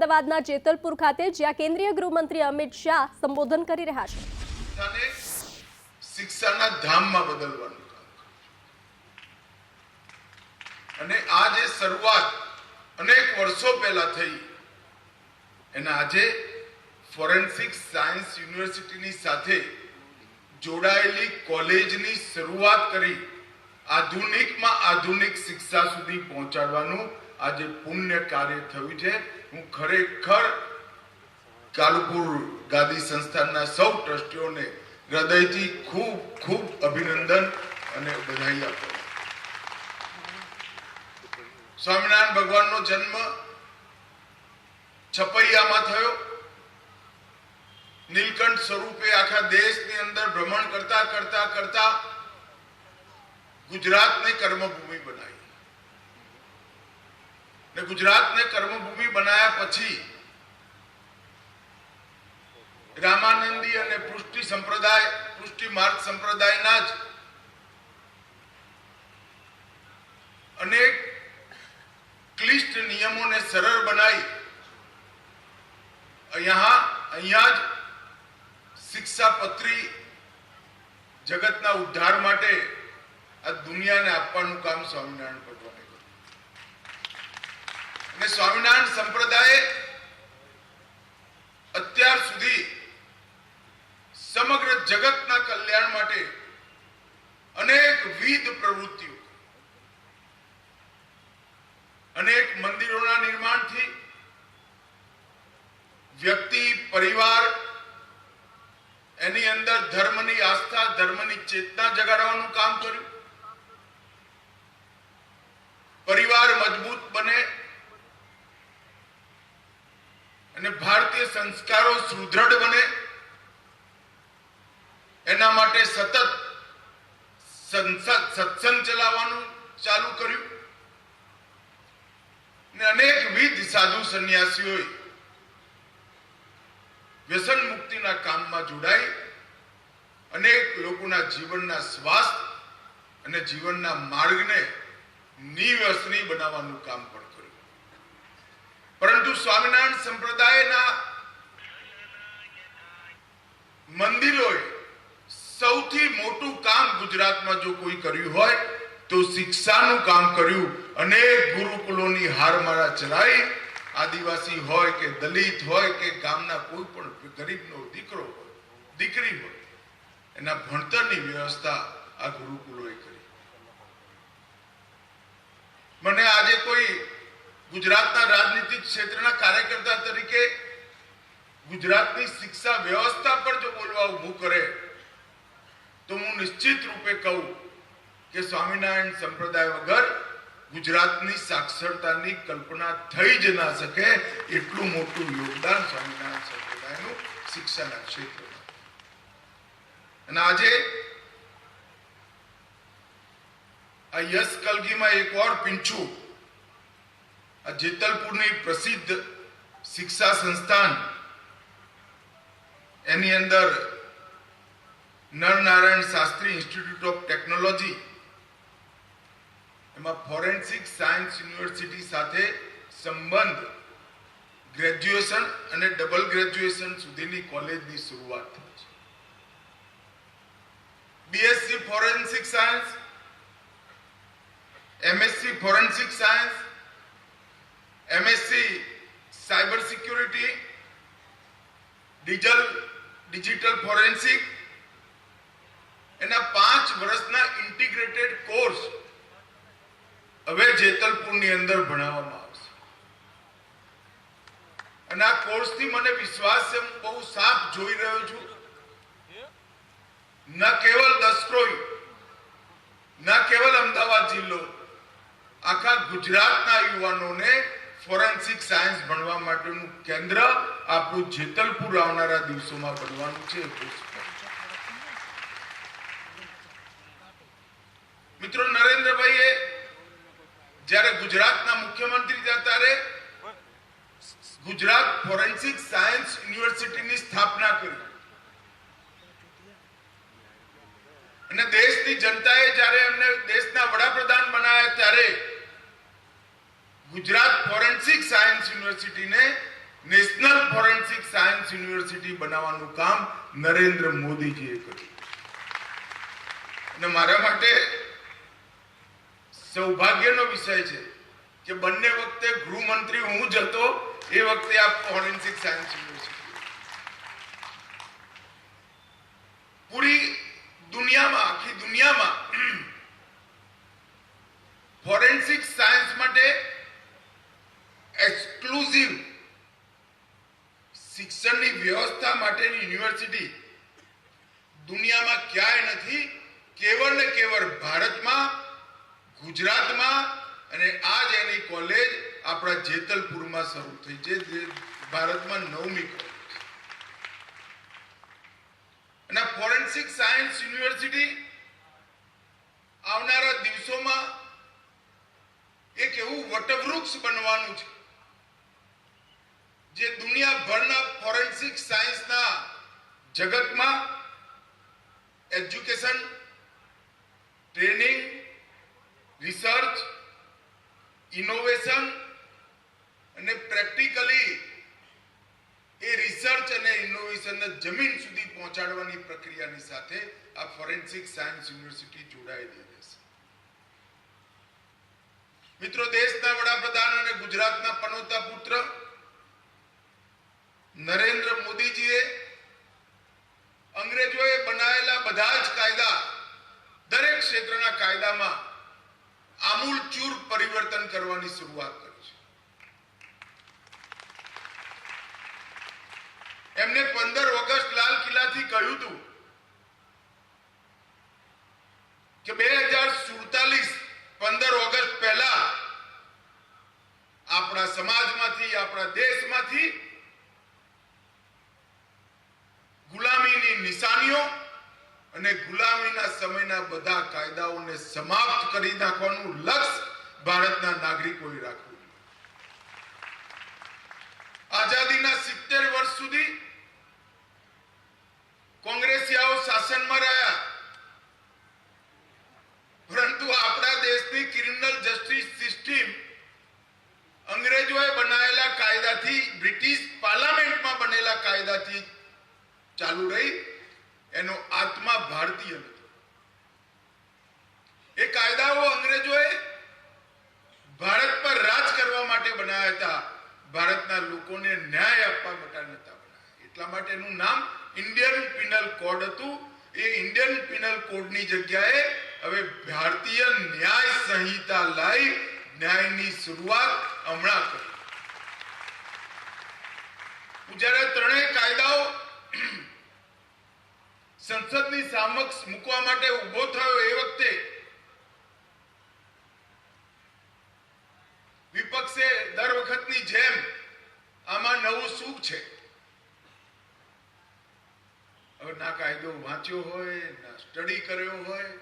અમદાવાદના જેતલપુર ખાતે, જ્યાં કેન્દ્રીય ગૃહમંત્રી અમિત શાહ સંબોધન કરી રહ્યા છે। શિક્ષાના ધામમાં બદલવાનું અને આ જે શરૂઆત અનેક વર્ષો પહેલા થઈ એને આજે ફોરેન્સિક સાયન્સ યુનિવર્સિટીની સાથે જોડાયેલી કોલેજની શરૂઆત કરી આધુનિકમાં આધુનિક શિક્ષા સુધી પહોંચાડવાનું આજે પુણ્ય કાર્ય થયું છે। હું ખરેખર કાલુપુર ગાદી સંસ્થાનના સૌ ટ્રસ્ટીઓને હૃદયથી ખૂબ ખૂબ અભિનંદન અને બધાઈ આપું। સ્વામિનારાયણ ભગવાનનો જન્મ છપૈયામાં થયો। નીલકંઠ સ્વરૂપે આખા દેશની અંદર ભ્રમણ કરતા કરતા કરતા ગુજરાતને કર્મભૂમિ બનાવી ને ગુજરાતને કર્મભૂમિ બનાવ્યા પછી રામાનંદી અને પુષ્ટિ માર્ગ સંપ્રદાયના જ અનેક ક્લિષ્ટ નિયમોને સરળ બનાવી અહીંયા જ શિક્ષાપત્રી જગતના ઉદ્ધાર માટે આ દુનિયાને આપવાનું કામ સ્વામિનારાયણ ભગવાને કર્યું। અને સ્વામિનારાયણ સંપ્રદાય અત્યાર સુધી સમગ્ર જગતના કલ્યાણ માટે અનેકવિધ પ્રવૃત્તિઓ, અનેક મંદિરોના નિર્માણથી વ્યક્તિ, પરિવાર, એની અંદર ધર્મની આસ્થા, ધર્મની ચેતના જગાડવાનું કામ કર્યું। પરિવાર મજબૂત બને અને ભારતીય સંસ્કારો સુદૃઢ બને એના માટે સતત સત્સંગ ચલાવવાનું ચાલુ કર્યું ને અનેકવિધ સાધુ સંન્યાસીઓએ વ્યસન મુક્તિના કામમાં જોડાઈ અનેક લોકોના જીવનના સ્વાસ્થ્ય અને જીવનના માર્ગને નિવ્યસની બનાવવાનું કામ પણ કર્યું। પરંતુ સ્વામિનારાયણ સંપ્રદાયના મંદિરોએ સૌથી મોટું કામ ગુજરાતમાં જો કોઈ કર્યું હોય તો શિક્ષાનું કામ કર્યું। અનેક ગુરુકુલોની હારમાળા ચલાવી આદિવાસી હોય કે દલિત હોય કે ગામના કોઈ પણ ગરીબનો દીકરો હોય, દીકરી હોય, એના ભણતરની વ્યવસ્થા આ ગુરુકુલોએ કરી। મને આજે કોઈ ગુજરાતના રાજનીતિક ક્ષેત્રના કાર્યકર્તા તરીકે ગુજરાતની શિક્ષા વ્યવસ્થા પર જો બોલવા ઊભું કરે તો હું નિશ્ચિત રૂપે કહું કે સ્વામિનારાયણ સંપ્રદાય વગર ગુજરાતની સાક્ષરતાની કલ્પના થઈ જ ના શકે। એટલું મોટું યોગદાન સ્વામિનારાયણ સંપ્રદાયનું શિક્ષાના ક્ષેત્રમાં। અને આજે આ યશ કલગીમાં એક ઓર પીંછું, આ જેતલપુરની પ્રસિદ્ધ શિક્ષા સંસ્થાન, એની અંદર Narnarayan Shastri institute of technology, એમાં ફોરેન્સિક સાયન્સ યુનિવર્સિટી સાથે સંબંધ ગ્રેજ્યુએશન અને ડબલ ગ્રેજ્યુએશન સુધીની કોલેજની શરૂઆત થઈ છે। BSc forensic science, MSc forensic science, MSc cyber security, digital forensic, એના 5 વર્ષના ઇન્ટિગ્રેટેડ કોર્સ હવે જેતલપુરની અંદર ભણાવવામાં આવશે। અને આ કોર્સથી મને વિશ્વાસ છે, હું બહુ સાફ જોઈ રહ્યો છું, ન કેવલ દસક્રોઈ, ન કેવલ અમદાવાદ જિલ્લો, આખા ગુજરાતના યુવાનોને ફોરેન્સિક સાયન્સ ભણવા માટેનું કેન્દ્ર આપણું જેતલપુર આવનારા દિવસોમાં બનવાનું છે। મિત્રો, નરેન્દ્રભાઈએ જ્યારે ગુજરાતના મુખ્યમંત્રી હતા ત્યારે ગુજરાત ફોરેન્સિક સાયન્સ યુનિવર્સિટીની સ્થાપના કરી અને દેશની જનતાએ જ્યારે એમને દેશના વડાપ્રધાન બનાવ્યા ત્યારે ગુજરાત ફોરેન્સિક સાયન્સ યુનિવર્સિટીને નેશનલ ફોરેન્સિક સાયન્સ યુનિવર્સિટી બનાવવાનું કામ નરેન્દ્ર મોદીજીએ કર્યું. અને મારા માટે સૌભાગ્યનો વિષય છે કે બંને વખતે ગૃહમંત્રી હું જ હતો, એ વખતે આ ફોરેન્સિક સાયન્સ યુનિવર્સિટી પૂરી દુનિયામાં, આખી દુનિયામાં ફોરેન્સિક સાયન્સ માટે એક્સક્લુઝિવ શિક્ષણની વ્યવસ્થા માટેની યુનિવર્સિટી દુનિયામાં ક્યાંય નથી. કેવળ ને કેવળ ભારતમાં, ગુજરાતમાં, અને આજ એની કોલેજ આપણા જેતલપુરમાં શરૂ થઈ છે, જે ભારતમાં 9મી કોલેજ. અને ફોરેન્સિક સાયન્સ યુનિવર્સિટી આવનારા દિવસોમાં એક એવું વટવૃક્ષ બનવાનું છે જે દુનિયાભરના ફોરેન્સિક સાયન્સના જગતમાં એજ્યુકેશન, ટ્રેનિંગ, રિસર્ચ, ઇનોવેશન અને પ્રેક્ટિકલી એ રિસર્ચ અને ઇનોવેશનને જમીન સુધી પહોંચાડવાની પ્રક્રિયાની સાથે આ ફોરેન્સિક સાયન્સ યુનિવર્સિટી જોડાયેલી રહેશે. મિત્રો, દેશના વડાપ્રધાન અને ગુજરાતના પનોતા પુત્ર નરેન્દ્ર મોદીજીએ અંગ્રેજોએ બનાવેલા બધા જ કાયદા, દરેક ક્ષેત્રના કાયદામાં આમૂલચૂર પરિવર્તન કરવાની શરૂઆત કરી છે. એમને 15 ઓગસ્ટ લાલ કિલ્લાથી કહ્યું હતું કે 2047 15 ઓગસ્ટ પહેલા આપણા સમાજમાંથી, આપણા દેશમાંથી ગુલામીની નિશાનીઓ અને ગુલામીના સમયના બધા કાયદાઓને સમાપ્ત કરી નાખવાનું લક્ષ્ય ભારતના નાગરિકોએ રાખવું. આઝાદીના 70 વર્ષ સુધી કોંગ્રેસીઓ શાસનમાં રહ્યા, પરંતુ આપણા દેશની ક્રિમિનલ જસ્ટિસ સિસ્ટમ અંગ્રેજોએ બનાવેલા કાયદાથી, બ્રિટિશ પાર્લામેન્ટમાં બનેલા કાયદાથી ચાલુ રહી. એનો આત્મા ભારતીય નથી. એ કાયદાઓ અંગ્રેજોએ ભારત પર રાજ કરવા માટે બનાવ્યા હતા, ભારતના લોકોને ન્યાય આપવા માટે નહોતા બનાવ્યા. એટલા માટે એનું નામ ઇન્ડિયન પિનલ કોડ હતું. એ ઇન્ડિયન પિનલ કોડની જગ્યાએ હવે ભારતીય ન્યાય સંહિતા લાવી ન્યાયની શરૂઆત હમણાં કરી. જ્યારે ત્રણેય કાયદાઓ સંસદની સમક્ષ મૂકવા માટે ઉભો થયો, એ વખતે વિપક્ષે દર વખતની જેમ આમાં નવું શું છે, હવે ના કાયદો વાંચ્યો હોય, ના સ્ટડી કર્યો હોય,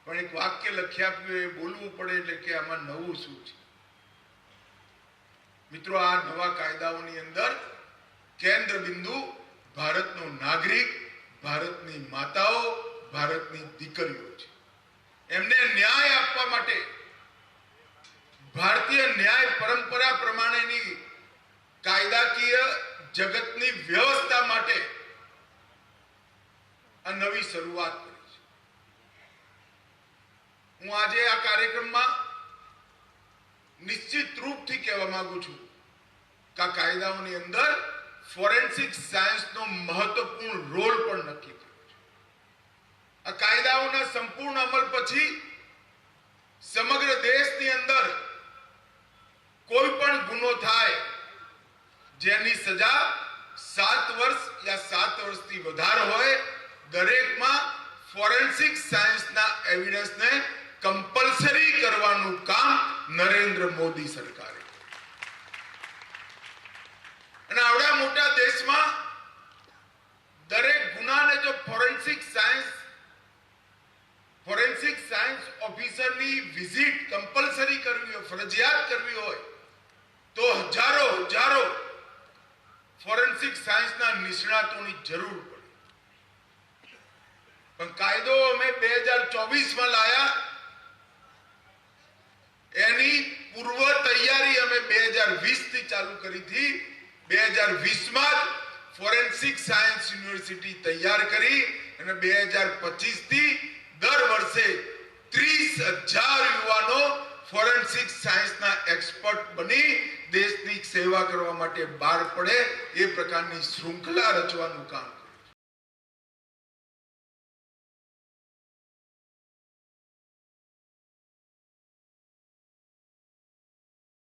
પણ એક વાક્ય લખી આપ્યું, એ બોલવું પડે એટલે કે આમાં નવું શું છે. મિત્રો, આ નવા કાયદાઓની અંદર કેન્દ્ર બિંદુ ભારતનો નાગરિક, ભારતની માતાઓ, ભારતની દીકરીઓ છે. એમને ન્યાય આપવા માટે, ભારતીય ન્યાય પરંપરા પ્રમાણેની કાયદાકીય જગતની વ્યવસ્થા માટે આ નવી શરૂઆત કરી છે. હું આજે આ કાર્યક્રમમાં નિશ્ચિત રૂપથી કહેવા માંગુ છું કે આ કાયદાઓની અંદર ફોરેન્સિક સાયન્સનો મહત્વપૂર્ણ રોલ પણ નક્કી કર્યો છે. આ કાયદાઓના સંપૂર્ણ અમલ પછી સમગ્ર દેશની અંદર કોઈ પણ ગુનો થાય જેની સજા 7 વર્ષ યા 7 વર્ષથી વધારે હોય, દરેકમાં ફોરેન્સિક સાયન્સના એવિડન્સને કમ્પલસરી કરવાનું કામ નરેન્દ્ર મોદી સરકારે. અને આવડા મોટા દેશમાં દરેક ગુનાને જો ફોરેન્સિક સાયન્સ ઓફિસરની વિઝિટ કમ્પલસરી કરવી હોય, ફરજિયાત કરવી હોય, તો હજારો ફોરેન્સિક સાયન્સના નિષ્ણાતોની જરૂર પડે. પણ કાયદો અમે 2024માં લાયા, એની પૂર્વ તૈયારી અમે 2020 થી ચાલુ કરી હતી. 2020માં જ ફોરેન્સિક સાયન્સ યુનિવર્સિટી તૈયાર કરી અને 2025 થી દર વર્ષે 30,000 યુવાનો ફોરેન્સિક સાયન્સના એક્સપર્ટ બની દેશની સેવા કરવા માટે બહાર પડે એ પ્રકારની શૃંખલા રચવાનું કામ